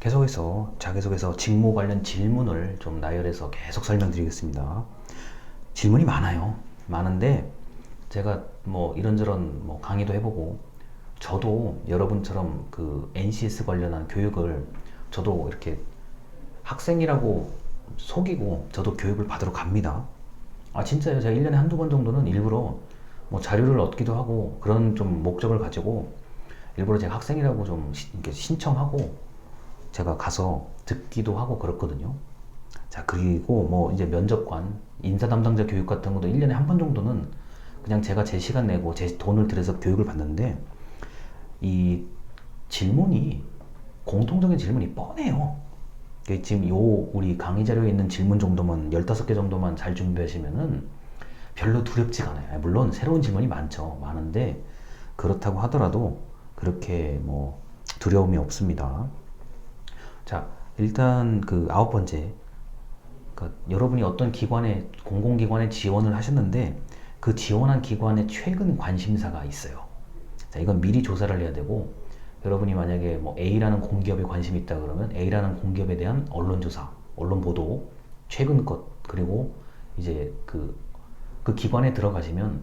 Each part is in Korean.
계속해서 자기소개서 직무 관련 질문을 좀 나열해서 계속 설명드리겠습니다. 질문이 많아요. 많은데 제가 뭐 이런저런 뭐 강의도 해보고 저도 여러분처럼 그 NCS 관련한 교육을 저도 이렇게 학생이라고 속이고 저도 교육을 받으러 갑니다. 아 진짜요. 제가 1년에 한두 번 정도는 일부러 뭐 자료를 얻기도 하고 그런 좀 목적을 가지고 일부러 제가 학생이라고 좀 이렇게 신청하고 제가 가서 듣기도 하고 그렇거든요. 자, 그리고 뭐 이제 면접관, 인사 담당자 교육 같은 것도 1년에 한 번 정도는 그냥 제가 제 시간 내고 제 돈을 들여서 교육을 받는데 이 질문이 공통적인 질문이 뻔해요. 지금 요 우리 강의 자료에 있는 질문 정도만 15개 정도만 잘 준비하시면은 별로 두렵지가 않아요. 물론 새로운 질문이 많죠. 많은데 그렇다고 하더라도 그렇게 뭐 두려움이 없습니다. 자, 일단 그 9번째, 그러니까 여러분이 어떤 기관에 공공기관에 지원을 하셨는데 그 지원한 기관에 최근 관심사가 있어요. 자, 이건 미리 조사를 해야 되고 여러분이 만약에 뭐 A라는 공기업에 관심이 있다 그러면 A라는 공기업에 대한 언론조사, 언론보도, 최근 것, 그리고 이제 그 기관에 들어가시면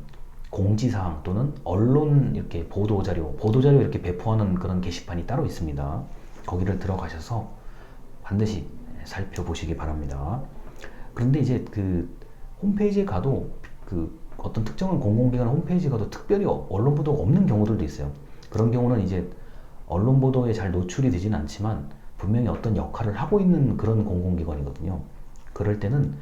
공지사항 또는 언론 이렇게 보도자료 이렇게 배포하는 그런 게시판이 따로 있습니다. 거기를 들어가셔서 반드시 살펴보시기 바랍니다. 그런데 이제 그 홈페이지에 가도 그 어떤 특정한 공공기관 홈페이지에 가도 특별히 언론 보도가 없는 경우들도 있어요. 그런 경우는 이제 언론 보도에 잘 노출이 되지는 않지만 분명히 어떤 역할을 하고 있는 그런 공공기관이거든요. 그럴 때는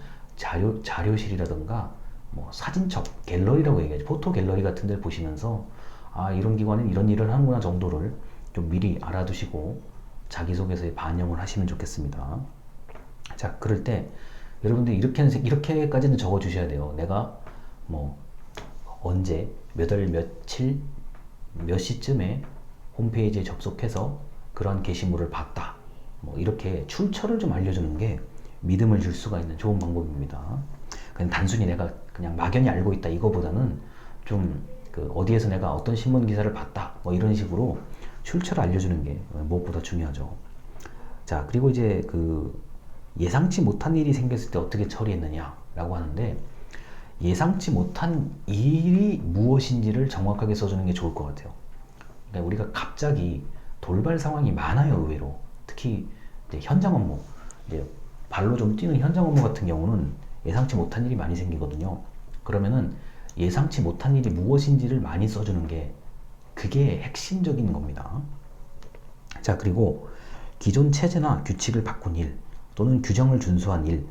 자료실이라든가 뭐 사진첩, 갤러리라고 얘기하죠. 포토 갤러리 같은 데를 보시면서 아, 이런 기관은 이런 일을 하는구나 정도를 좀 미리 알아두시고 자기소개서에 반영을 하시면 좋겠습니다. 자, 그럴 때 여러분들 이렇게까지는 적어 주셔야 돼요. 내가 뭐 언제 몇 월 며칠 몇 시쯤에 홈페이지에 접속해서 그런 게시물을 봤다. 뭐 이렇게 출처를 좀 알려주는 게 믿음을 줄 수가 있는 좋은 방법입니다. 그냥 단순히 내가 그냥 막연히 알고 있다 이거보다는 좀 그 어디에서 내가 어떤 신문 기사를 봤다 뭐 이런 식으로 출처를 알려주는 게 무엇보다 중요하죠. 자, 그리고 이제 그 예상치 못한 일이 생겼을 때 어떻게 처리했느냐라고 하는데 예상치 못한 일이 무엇인지를 정확하게 써주는 게 좋을 것 같아요. 그러니까 우리가 갑자기 돌발 상황이 많아요, 의외로. 특히 이제 현장 업무, 이제 발로 좀 뛰는 현장 업무 같은 경우는 예상치 못한 일이 많이 생기거든요. 그러면은 예상치 못한 일이 무엇인지를 많이 써주는 게 그게 핵심적인 겁니다. 자, 그리고 기존 체제나 규칙을 바꾼 일 또는 규정을 준수한 일,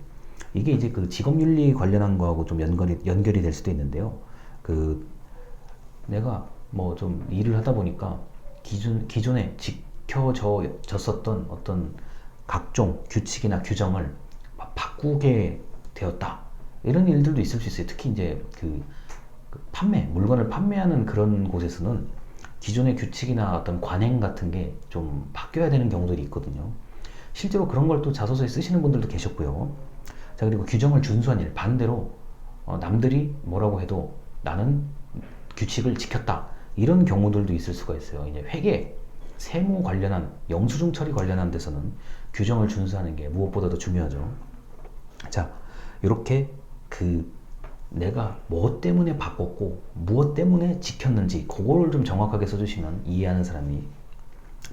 이게 이제 그 직업윤리 관련한 거하고 좀 연결이 될 수도 있는데요. 그 내가 뭐 좀 일을 하다 보니까 기존에 지켜졌었던 어떤 각종 규칙이나 규정을 바꾸게 되었다. 이런 일들도 있을 수 있어요. 특히 이제 그 물건을 판매하는 그런 곳에서는 기존의 규칙이나 어떤 관행 같은 게 좀 바뀌어야 되는 경우들이 있거든요. 실제로 그런 걸 또 자소서에 쓰시는 분들도 계셨고요. 자, 그리고 규정을 준수한 일, 반대로 남들이 뭐라고 해도 나는 규칙을 지켰다. 이런 경우들도 있을 수가 있어요. 이제 회계, 세무 관련한 영수증 처리 관련한 데서는 규정을 준수하는 게 무엇보다도 중요하죠. 자, 이렇게 내가 뭐 때문에 바꿨고 무엇 때문에 지켰는지 그거를 좀 정확하게 써주시면 이해하는 사람이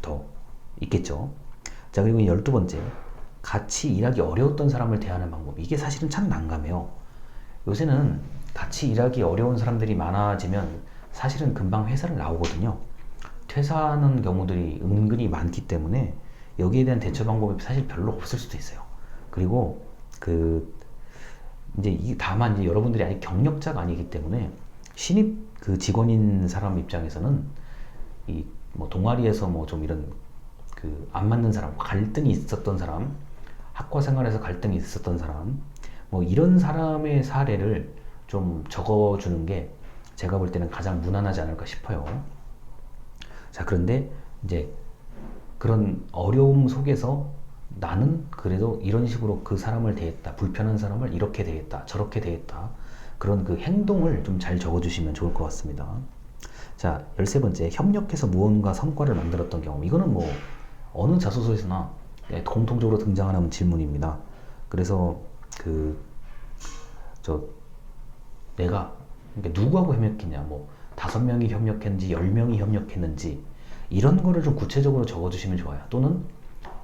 더 있겠죠. 자, 그리고 12번째, 같이 일하기 어려웠던 사람을 대하는 방법. 이게 사실은 참 난감해요. 요새는 같이 일하기 어려운 사람들이 많아지면 사실은 금방 회사를 나오거든요. 퇴사하는 경우들이 은근히 많기 때문에 여기에 대한 대처 방법이 사실 별로 없을 수도 있어요. 그리고 이제 다만 이제 여러분들이 아직 경력자가 아니기 때문에 신입 그 직원인 사람 입장에서는 이 뭐 동아리에서 뭐 좀 이런 안 맞는 사람, 갈등이 있었던 사람, 학과 생활에서 갈등이 있었던 사람, 뭐 이런 사람의 사례를 좀 적어주는 게 제가 볼 때는 가장 무난하지 않을까 싶어요. 자, 그런데 이제 그런 어려움 속에서 나는 그래도 이런 식으로 그 사람을 대했다. 불편한 사람을 이렇게 대했다. 저렇게 대했다. 그런 그 행동을 좀 잘 적어주시면 좋을 것 같습니다. 자, 13번째, 협력해서 무언가 성과를 만들었던 경험. 이거는 뭐 어느 자소서에서나 공통적으로 등장하는 질문입니다. 그래서 내가 그러니까 누구하고 협력했냐, 뭐 5명이 협력했는지 10명이 협력했는지 이런 거를 좀 구체적으로 적어주시면 좋아요. 또는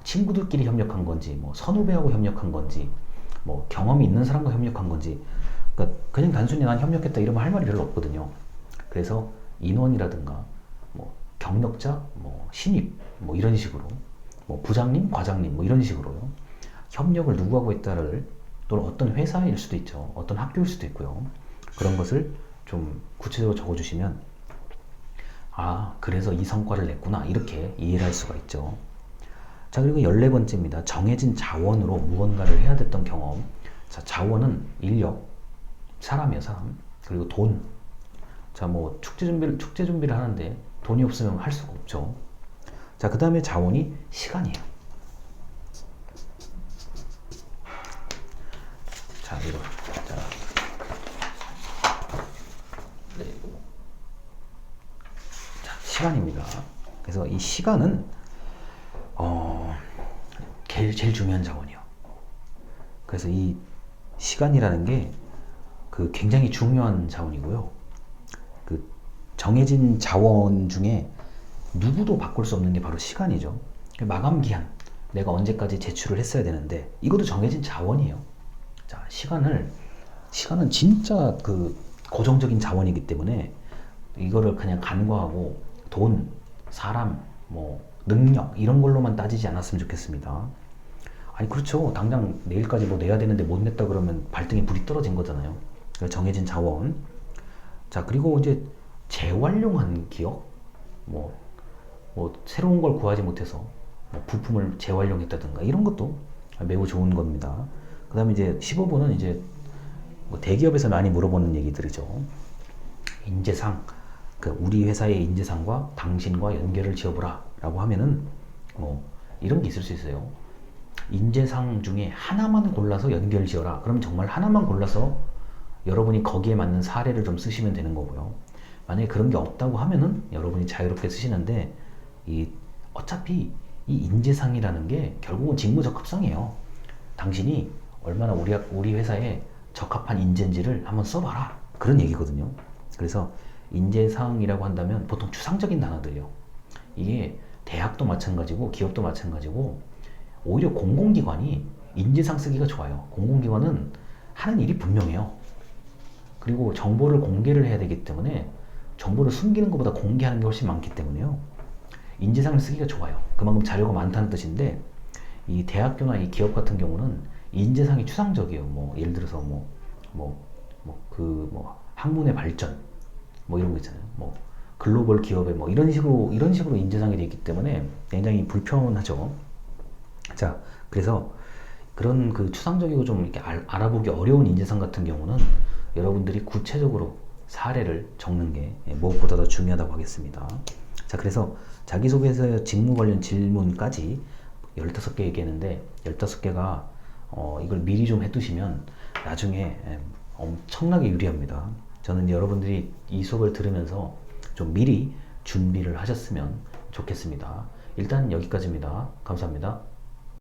친구들끼리 협력한 건지, 뭐 선후배하고 협력한 건지, 뭐 경험이 있는 사람과 협력한 건지. 그러니까 그냥 단순히 난 협력했다 이러면 할 말이 별로 없거든요. 그래서 인원이라든가 뭐 경력자, 뭐 신입, 뭐 이런 식으로, 뭐 부장님, 과장님, 뭐 이런 식으로요. 협력을 누구하고 했다를, 또는 어떤 회사일 수도 있죠. 어떤 학교일 수도 있고요. 그런 것을 좀 구체적으로 적어주시면, 아, 그래서 이 성과를 냈구나, 이렇게 이해를 할 수가 있죠. 자, 그리고 14번째입니다. 정해진 자원으로 무언가를 해야 됐던 경험. 자, 자원은 인력, 사람이에요, 사람. 그리고 돈. 자, 뭐 축제 준비를 하는데 돈이 없으면 할 수가 없죠. 자, 그 다음에 자원이 시간이에요. 자, 이거. 자, 네. 자, 시간입니다. 그래서 이 시간은 제일 중요한 자원이에요. 그래서 이 시간이라는 게 굉장히 중요한 자원이고요. 정해진 자원 중에 누구도 바꿀 수 없는 게 바로 시간이죠. 마감 기한, 내가 언제까지 제출을 했어야 되는데 이것도 정해진 자원이에요. 자, 시간은 진짜 고정적인 자원이기 때문에 이거를 그냥 간과하고 돈, 사람, 뭐 능력 이런 걸로만 따지지 않았으면 좋겠습니다. 아니 그렇죠. 당장 내일까지 뭐 내야 되는데 못 냈다 그러면 발등에 불이 떨어진 거잖아요. 정해진 자원. 자, 그리고 이제 재활용한 기억, 뭐 새로운 걸 구하지 못해서 뭐 부품을 재활용했다든가 이런 것도 매우 좋은 겁니다. 그 다음에 이제 15번은 이제 뭐 대기업에서 많이 물어보는 얘기들이죠. 인재상, 우리 회사의 인재상과 당신과 연결을 지어보라 라고 하면은 뭐 이런 게 있을 수 있어요. 인재상 중에 하나만 골라서 연결 지어라. 그럼 정말 하나만 골라서 여러분이 거기에 맞는 사례를 좀 쓰시면 되는 거고요. 만약에 그런 게 없다고 하면은 여러분이 자유롭게 쓰시는데, 어차피 이 인재상이라는 게 결국은 직무적합성이에요. 당신이 얼마나 우리 회사에 적합한 인재인지를 한번 써봐라, 그런 얘기거든요. 그래서 인재상이라고 한다면 보통 추상적인 단어들이요. 이게 대학도 마찬가지고 기업도 마찬가지고 오히려 공공기관이 인재상 쓰기가 좋아요. 공공기관은 하는 일이 분명해요. 그리고 정보를 공개를 해야 되기 때문에 정보를 숨기는 것보다 공개하는 게 훨씬 많기 때문에요. 인재상을 쓰기가 좋아요. 그만큼 자료가 많다는 뜻인데, 이 대학교나 이 기업 같은 경우는 인재상이 추상적이에요. 뭐 예를 들어서 학문의 발전, 뭐 이런 거 있잖아요. 뭐 글로벌 기업에 뭐 이런 식으로 인재상이 되어 있기 때문에 굉장히 불편하죠. 자, 그래서 그런 추상적이고 좀 이렇게 알아보기 어려운 인재상 같은 경우는 여러분들이 구체적으로 사례를 적는 게 무엇보다 더 중요하다고 하겠습니다. 자, 그래서 자기소개서 직무 관련 질문까지 15개 얘기했는데 15개가 이걸 미리 좀 해두시면 나중에 엄청나게 유리합니다. 저는 여러분들이 이 수업을 들으면서 좀 미리 준비를 하셨으면 좋겠습니다. 일단 여기까지입니다. 감사합니다.